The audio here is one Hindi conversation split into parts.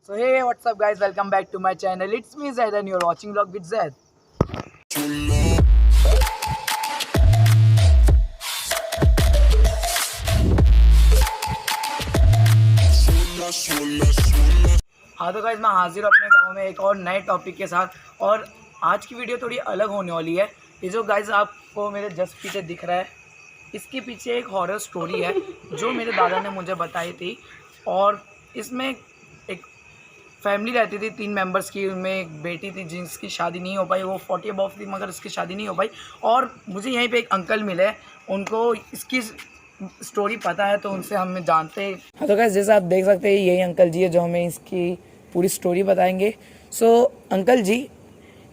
So hey, what's up guys? Welcome back to my channel. It's me Zaid and you're watching Vlog with Zaid. हाँ तो गाइस मैं हाजिर हूँ अपने गांव में एक और नए टॉपिक के साथ। और आज की वीडियो थोड़ी अलग होने वाली है। ये जो गाइस आपको मेरे जस्ट पीछे दिख रहा है, इसके पीछे एक हॉरर स्टोरी है जो मेरे दादा ने मुझे बताई थी। और इसमें एक फैमिली रहती थी 3 मेंबर्स की, उनमें एक बेटी थी जिसकी शादी नहीं हो पाई, वो 40 अबव थी मगर उसकी शादी नहीं हो पाई। और मुझे यहीं पे एक अंकल मिले, उनको इसकी स्टोरी पता है तो उनसे हम जानते हैं। हाँ तो गाइस जैसा आप देख सकते हैं यही अंकल जी है जो हमें इसकी पूरी स्टोरी बताएंगे। सो अंकल जी,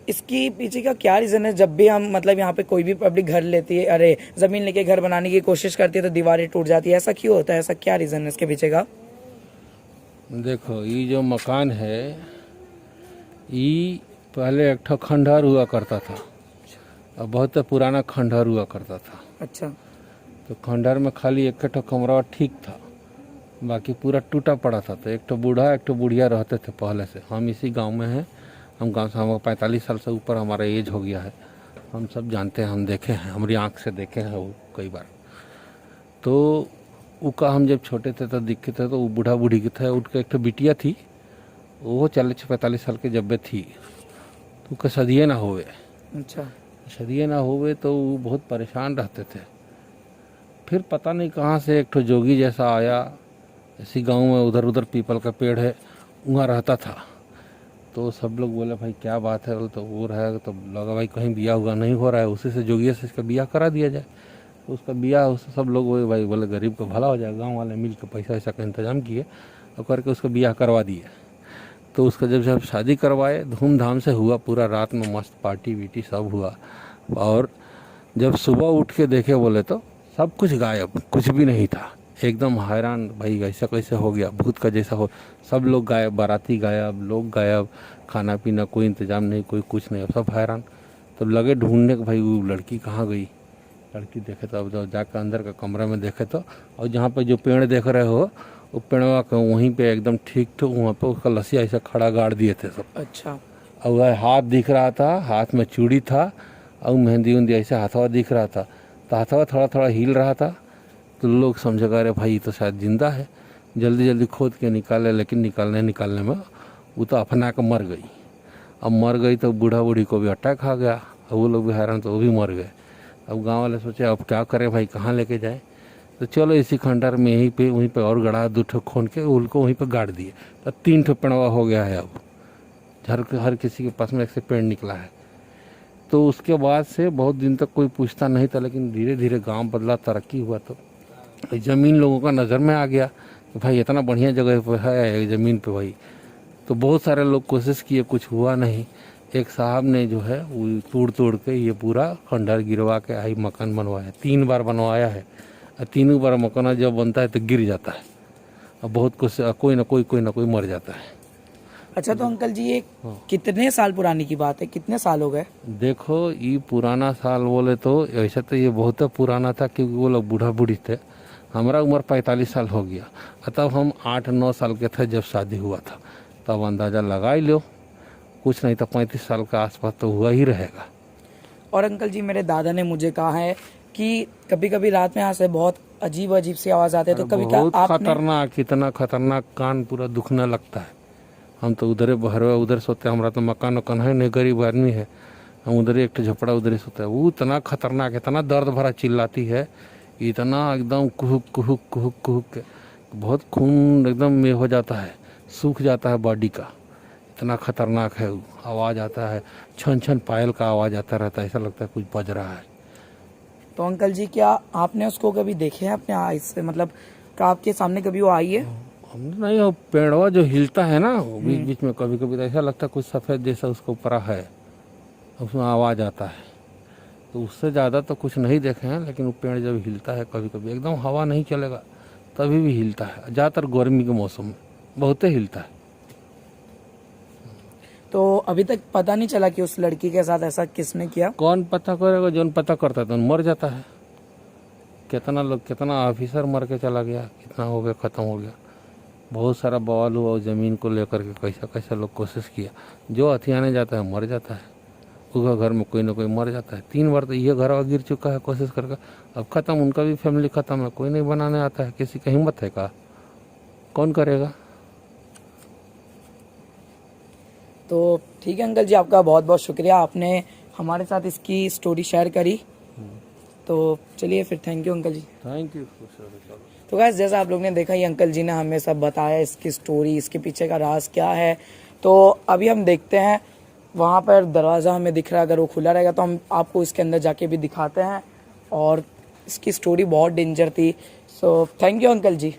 इसकी पीछे का क्या रीज़न है? जब भी हम मतलब यहाँ पे कोई भी पब्लिक घर लेती है, अरे ज़मीन लेके घर बनाने की कोशिश करती है तो दीवारें टूट जाती है, ऐसा क्यों होता है? ऐसा क्या रीज़न है इसके पीछे का? देखो, ये जो मकान है ये पहले एक ठो खंडहर हुआ करता था और बहुत पुराना खंडहर हुआ करता था। अच्छा। तो खंडहर में खाली एक ठो कमरा ठीक था, बाकी पूरा टूटा पड़ा था। तो एक ठो बूढ़ा एक ठो बुढ़िया रहते थे पहले से। हम इसी गांव में हैं, हम गांव से, हम 45 साल से ऊपर हमारा एज हो गया है। हम सब जानते हैं, हम देखे हैं, हमारी आँख से देखे हैं वो कई बार। तो उसका हम जब छोटे थे तो दिखे थे तो वो बूढ़ा बूढ़ी के थे, उनका एक तो बिटिया थी, वो 40-45 साल के जब भी थी तो उसका सदिये ना होवे। अच्छा। सदिये ना होवे तो वो बहुत परेशान रहते थे। फिर पता नहीं कहाँ से एक ठो जोगी जैसा आया, इसी गांव में उधर उधर पीपल का पेड़ है, वहाँ रहता था। तो सब लोग बोले भाई क्या बात है, तो वो रहे तो लगा भाई कहीं बियाह हुआ नहीं हो रहा है, उसी से जोगी से इसका बियाह करा दिया जाए। तो उसका बियाह उससे सब लोग वही भाई बोले गरीब का भला हो जाए, गांव वाले मिल के पैसा वैसा का इंतजाम किए और करके उसका बियाह करवा दिए। तो उसका जब शादी करवाए धूमधाम से हुआ, पूरा रात में मस्त पार्टी वीटी सब हुआ। और जब सुबह उठ के देखे बोले तो सब कुछ गायब, कुछ भी नहीं था। एकदम हैरान, भाई ऐसा कैसे हो गया, भूत का जैसा हो। सब लोग गायब, बाराती गायब, लोग गायब, खाना पीना कोई इंतजाम नहीं, कोई कुछ नहीं, सब हैरान। तब लगे ढूंढने को भाई वो लड़की कहाँ गई। लड़की देखे तो अब जब जाकर अंदर का कमरा में देखे तो, और जहाँ पे जो पेड़ देख रहे हो वो पेड़वा का वहीं पे एकदम ठीक तो वहाँ पे उसका लसिया ऐसा खड़ा गाड़ दिए थे सब। अच्छा। और वह हाथ दिख रहा था, हाथ में चूड़ी था और मेहंदी उहंदी ऐसे हाथवा दिख रहा था। तो हाथवा थोड़ा थोड़ा हिल रहा था। तो लोग समझेगा अरे भाई ये तो शायद जिंदा है, जल्दी जल्दी खोद के निकाले। लेकिन निकालने में वो तो अपना के मर गई। अब मर गई तो बूढ़ा बूढ़ी को भी अटैक आ गया और वो लोग भी हैरान, तो वो भी मर गए। अब गांव वाले सोचे अब क्या करें भाई, कहाँ लेके जाए। तो चलो इसी खंडहर में यहीं पे वहीं पे और गड़ा 2 ठो खोन के उनको वहीं पे गाड़ दिए। तो 3 ठो पेड़वा हो गया है। अब हर किसी के पास में एक से पेड़ निकला है। तो उसके बाद से बहुत दिन तक कोई पूछता नहीं था, लेकिन धीरे धीरे गांव बदला, तरक्की हुआ तो ज़मीन लोगों का नज़र में आ गया कि भाई इतना बढ़िया जगह पर है ज़मीन पे भाई। तो बहुत सारे लोग कोशिश किए, कुछ हुआ नहीं। एक साहब ने जो है वो तोड़ के ये पूरा खंडहर गिरवा के आई मकान बनवाया। 3 बार बनवाया है और तीनों बार मकान जब बनता है तो गिर जाता है और बहुत कुछ कोई ना कोई मर जाता है। अच्छा तो अंकल जी ये कितने साल पुरानी की बात है, कितने साल हो गए? देखो ये पुराना साल बोले तो ऐसा तो ये बहुत पुराना था क्योंकि वो लोग बूढ़ा बूढ़ी थे। हमारा उम्र 45 साल हो गया, तब हम 8-9 साल के थे जब शादी हुआ था। तब अंदाज़ा लगा ही लो, कुछ नहीं तो 35 साल का आसपास तो हुआ ही रहेगा। और अंकल जी मेरे दादा ने मुझे कहा है कि कभी कभी रात में यहाँ से बहुत अजीब से आवाज़ आते हैं। तो कभी क्या बहुत खतरनाक, इतना खतरनाक, कान पूरा दुखने लगता है। हम तो उधर बहरवा उधर सोते, हमारा तो मकान वकान है नहीं, गरीब आदमी है, हम उधर एक झपड़ा उधर ही सोते हैं। वो इतना खतरनाक, इतना दर्द भरा चिल्लाती है, इतना एकदम कुहुक कुहुक कुहुक कुहुक के बहुत खून एकदम में हो जाता है, सूख जाता है बॉडी का। इतना खतरनाक है वो, आवाज़ आता है, छन छन पायल का आवाज़ आता रहता है, ऐसा लगता है कुछ बज रहा है। तो अंकल जी क्या आपने उसको कभी देखे हैं अपने आँख से, मतलब क्या आपके सामने कभी वो आई है? हमने नहीं, वो पेड़वा जो हिलता है ना बीच बीच में, कभी कभी तो ऐसा लगता है कुछ सफ़ेद जैसा उसके ऊपर है, उसमें आवाज़ आता है। तो उससे ज़्यादा तो कुछ नहीं देखे हैं, लेकिन वो पेड़ जब हिलता है कभी कभी, एकदम हवा नहीं चलेगा तभी भी हिलता है। ज़्यादातर गर्मी के मौसम में बहुत हिलता है। तो अभी तक पता नहीं चला कि उस लड़की के साथ ऐसा किसने किया? कौन पता करेगा, जो पता करता है तो मर जाता है। कितना लोग, कितना ऑफिसर मर के चला गया, कितना हो गया, ख़त्म हो गया। बहुत सारा बवाल हुआ उस ज़मीन को लेकर के, कैसा कैसा लोग कोशिश किया। जो हथियाने जाता है मर जाता है, उसका घर में कोई ना कोई मर जाता है। 3 बार तो ये घर गिर चुका है कोशिश करके। अब ख़त्म, उनका भी फैमिली ख़त्म है, कोई नहीं बनाने आता है। किसी का हिम्मत है का? कौन करेगा? तो ठीक है अंकल जी, आपका बहुत बहुत शुक्रिया, आपने हमारे साथ इसकी स्टोरी शेयर करी। तो चलिए फिर, thank you uncle ji. Thank you. तो गाइस, जैसा आप लोग ने देखा, ये अंकल जी ने हमें सब बताया, इसकी स्टोरी, इसके पीछे का राज क्या है। तो अभी हम देखते हैं, वहाँ पर दरवाज़ा हमें दिख रहा है, अगर वो खुला रहेगा तो हम आपको इसके अंदर जाके भी दिखाते हैं। और इसकी स्टोरी बहुत डेंजर थी। सो थैंक यू अंकल जी।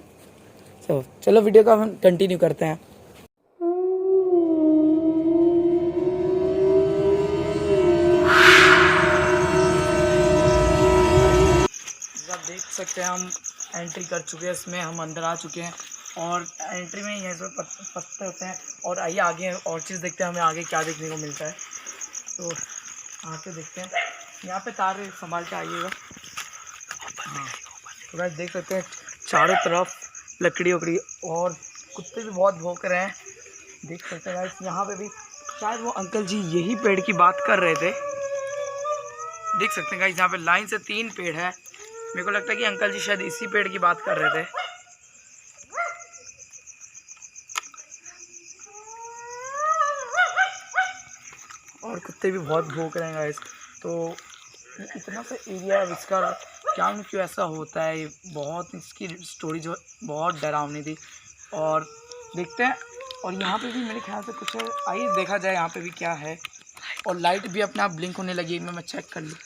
सो चलो वीडियो को हम कंटिन्यू करते हैं। आप देख सकते हैं, हम एंट्री कर चुके हैं इसमें, हम अंदर आ चुके हैं। और एंट्री में ये सब पत्ते होते हैं। और आइए आगे और चीज़ देखते हैं, हमें आगे क्या देखने को मिलता है। तो आके देखते हैं, यहाँ पे तार संभाल के आइएगा। हाँ, तो गाइस देख सकते हैं चारों तरफ लकड़ी वकड़ी, और कुत्ते भी बहुत भौंक रहे हैं। देख सकते हैं गाइस, यहाँ पे भी शायद वो अंकल जी यही पेड़ की बात कर रहे थे। देख सकते हैं गाइस, यहाँ पे लाइन से 3 पेड़ है। मेरे को लगता है कि अंकल जी शायद इसी पेड़ की बात कर रहे थे। और कुत्ते भी बहुत भौंक रहे हैं गाइस। तो ये इतना सा एरिया है, इसका क्या क्यों ऐसा होता है, ये बहुत, इसकी स्टोरी जो बहुत डरावनी थी। और देखते हैं, और यहाँ पे भी मेरे ख्याल से कुछ है। आइए देखा जाए यहाँ पे भी क्या है। और लाइट भी अपने आप ब्लिंक होने लगी है, मैं चेक कर लूँ।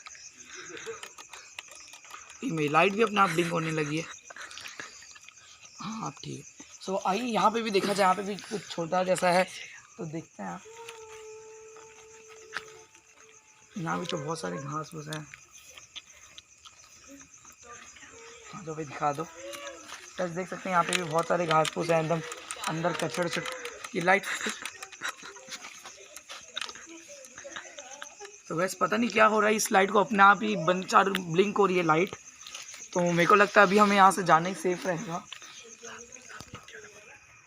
मेरी लाइट भी अपने आप ब्लिंक होने लगी है। हाँ ठीक है। सो आइए यहाँ पे भी देखा जाए, यहाँ पे भी कुछ छोटा जैसा है, तो देखते हैं। यहाँ भी तो बहुत सारे घास फूस हैं। हाँ तो भाई दिखा दो। तो देख सकते हैं यहाँ पे भी बहुत सारे घास फूस हैं, एकदम अंदर कचड़ चढ़। ये लाइट, तो वैसे पता नहीं क्या हो रहा है, इस लाइट को अपने आप ही बंद चार ब्लिंक हो रही है लाइट। तो मेरे को लगता है अभी हमें यहाँ से जाना ही सेफ रहेगा।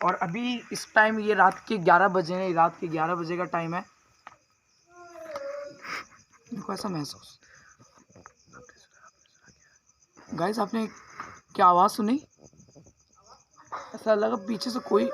और अभी इस टाइम ये रात के 11 बजे हैं, रात के 11 बजे का टाइम है। देखो ऐसा महसूस, गाइस आपने क्या आवाज़ सुनी? ऐसा लगा पीछे से कोई।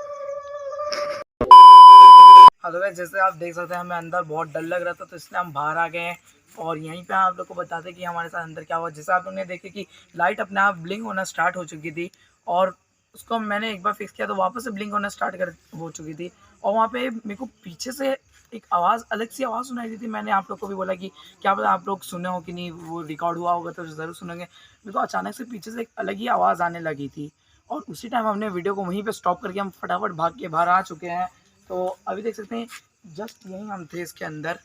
हेलो गाइस, जैसे आप देख सकते हैं, हमें अंदर बहुत डर लग रहा था, तो इसलिए हम बाहर आ गए हैं। और यहीं पे आप लोग को बताते हैं कि हमारे साथ अंदर क्या हुआ। जैसे आप लोगों ने देखे कि लाइट अपने आप ब्लिंक होना स्टार्ट हो चुकी थी, और उसको मैंने एक बार फिक्स किया तो वापस से ब्लिंक होना स्टार्ट हो चुकी थी। और वहाँ पे मेरे को पीछे से एक आवाज़, अलग सी आवाज़ सुनाई दी थी। मैंने आप लोग को भी बोला कि क्या पता आप लोग सुने हो कि नहीं, वो रिकॉर्ड हुआ होगा तो ज़रूर सुनेंगे। मेरे को अचानक से पीछे से एक अलग ही आवाज़ आने लगी थी, और उसी टाइम हमने वीडियो को वहीं पर स्टॉप करके हम फटाफट भाग के बाहर आ चुके हैं। तो अभी देख सकते हैं, जस्ट यहीं हम थे इसके अंदर,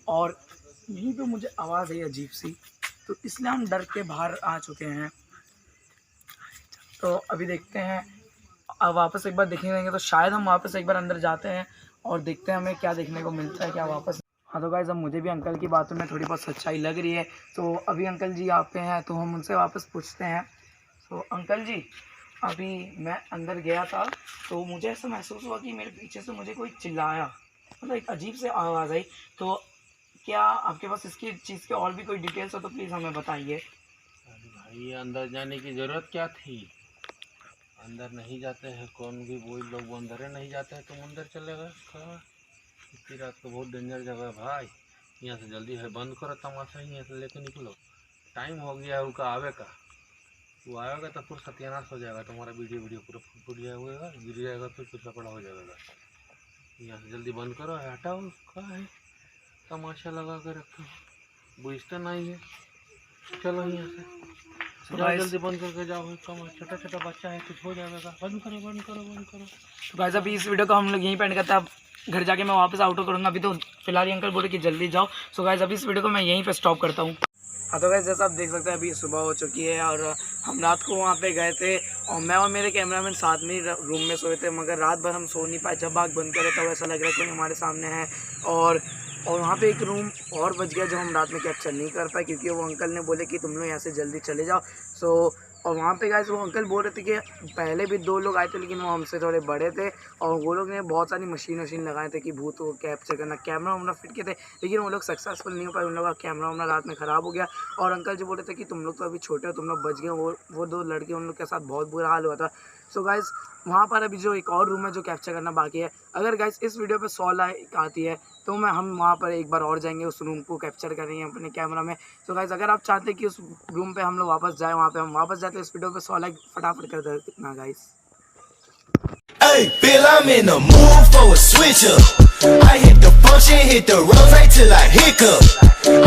और यहीं पे मुझे आवाज़ आई अजीब सी, तो इसलिए हम डर के बाहर आ चुके हैं। तो अभी देखते हैं, अब वापस एक बार देखने देंगे तो शायद हम वापस एक बार अंदर जाते हैं और देखते हैं हमें क्या देखने को मिलता है, क्या वापस। हाँ तो गाइस, अब मुझे भी अंकल की बातों में थोड़ी बहुत सच्चाई लग रही है। तो अभी अंकल जी आप पे हैं, तो हम उनसे वापस पूछते हैं। तो अंकल जी, अभी मैं अंदर गया था, तो मुझे ऐसा महसूस हुआ कि मेरे पीछे से मुझे कोई चिल्लाया, मतलब एक अजीब से आवाज़ आई। तो क्या आपके पास इसकी चीज़ के और भी कोई डिटेल्स हो तो प्लीज़ हमें बताइए। अरे भाई, अंदर जाने की ज़रूरत क्या थी? अंदर नहीं जाते हैं, कौन भी वही लोग अंदर नहीं जाते हैं, तुम अंदर चले गए। कहाँ? इतनी रात को बहुत डेंजर जगह है भाई। यहाँ से जल्दी है बंद करो तमाशा, यहाँ से लेके निकलो। टाइम हो गया है उसका आवे का। वो आएगा तो पूरा सत्यानाश हो जाएगा, तुम्हारा वीडियो पूरा फूट जाएगा, गिर जाएगा, फिर कुछ पड़ा हो जाएगा। यहाँ से जल्दी बंद करो, हटाओ। कहाँ है? तमाशा लगा के रखो, बुझते नहीं है। चलो यहाँ से जाओ, जल्दी बंद करके जाओ। कम छोटा छोटा बच्चा है, कुछ हो जाएगा। बंद करो बंद करो बंद करो। तो गाइस, अभी इस वीडियो को हम लोग यहीं पे एंड करते हैं। अब घर जाके मैं वापस आउट करूँगा, अभी तो फिलहाल अंकल बोले कि जल्दी जाओ। सो गाइस, अभी इस वीडियो को मैं यहीं पे स्टॉप करता हूँ। हाँ तो गाइस, जैसा आप देख सकते हैं, अभी सुबह हो चुकी है, और हम रात को वहाँ पे गए थे, और मैं और मेरे कैमरामैन साथ में ही रूम में सोए थे, मगर रात भर हम सो नहीं पाए। जब आँख बंद करे तब ऐसा लग रहा है कोई हमारे सामने है। और वहाँ पे एक रूम और बच गया जो हम रात में कैप्चर नहीं कर पाए, क्योंकि वो अंकल ने बोले कि तुम लोग यहाँ से जल्दी चले जाओ। सो और वहाँ पे गाइस वो अंकल बोल रहे थे कि पहले भी 2 लोग आए थे लेकिन वो हमसे थोड़े बड़े थे और वो लोग ने बहुत सारी मशीन लगाए थे कि भूत को कैप्चर करना, कैमरा वैमरा फिट किए थे, लेकिन वो लोग सक्सेसफुल नहीं हो पाए, उन लोगों का कैमरा वैमरा रात में ख़राब हो गया। और अंकल जो बोल रहे थे कि तुम लोग तो अभी छोटे हो, तुम लोग बच गए, वो 2 लड़के उन लोग के साथ बहुत बुरा हाल हुआ था। सो गाइस वहाँ पर अभी जो एक और रूम है जो कैप्चर करना बाकी है। अगर गाइस इस वीडियो पे 100 लाइक आती है तो हम वहाँ पर एक बार और जाएंगे, उस रूम को कैप्चर करेंगे अपने कैमरा में। तो गाइस अगर आप चाहते हैं कि उस रूम पे हम लोग वापस जाएँ, वहाँ पे हम वापस जाते हैं, इस वीडियो पे 100 लाइक फटाफट कर देना guys. Hey, Bill, I'm in the mood for a switch up. I hit the function, hit the rose till I hiccup.